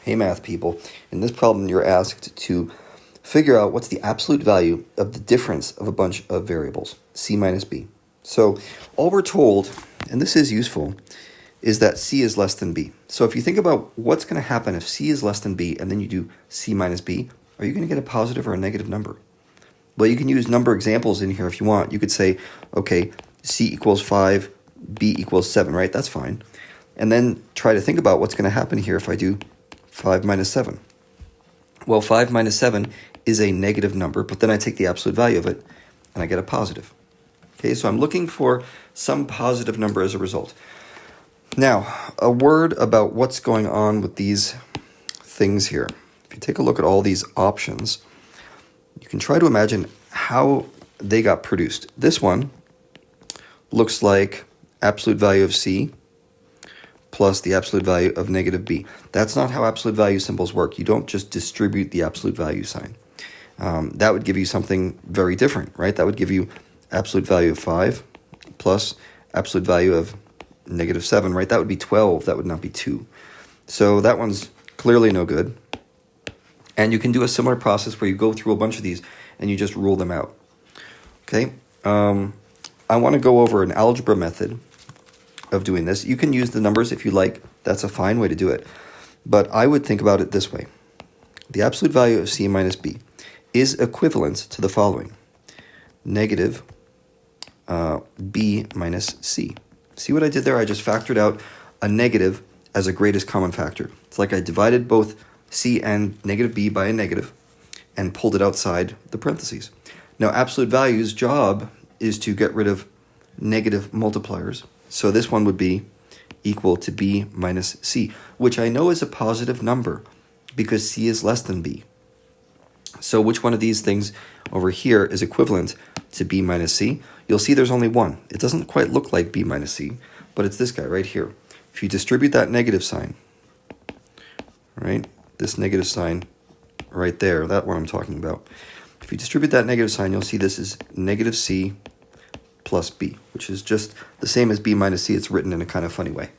Hey math people, in this problem you're asked to figure out what's the absolute value of the difference of a bunch of variables, c minus b. So all we're told, and this is useful, is that c is less than b. So if you think about what's going to happen if c is less than b and then you do c minus b, are you going to get a positive or a negative number? Well, you can use number examples in here if you want. You could say, okay, c equals 5, b equals 7, right? That's fine. And then try to think about what's going to happen here if I do 5 minus 7. Well, 5 minus 7 is a negative number, but then I take the absolute value of it, and I get a positive. Okay, so I'm looking for some positive number as a result. Now, a word about what's going on with these things here. If you take a look at all these options, you can try to imagine how they got produced. This one looks like absolute value of c plus the absolute value of negative b. That's not how absolute value symbols work. You don't just distribute the absolute value sign. That would give you something very different, right? That would give you absolute value of 5 plus absolute value of negative 7, right? That would be 12. That would not be 2. So that one's clearly no good. And you can do a similar process where you go through a bunch of these and you just rule them out. Okay? I want to go over an algebra method of doing this. You can use the numbers if you like. That's a fine way to do it. But I would think about it this way. The absolute value of c minus b is equivalent to the following. Negative b minus c. See what I did there? I just factored out a negative as a greatest common factor. It's like I divided both c and negative b by a negative and pulled it outside the parentheses. Now, absolute value's job is to get rid of negative multipliers. So this one would be equal to b minus c, which I know is a positive number because c is less than b. So which one of these things over here is equivalent to b minus c? You'll see there's only one. It doesn't quite look like b minus c, but it's this guy right here. If you distribute that negative sign, right, this negative sign right there, that one I'm talking about. If you distribute that negative sign, you'll see this is negative c plus b, which is just the same as b minus c. It's written in a kind of funny way.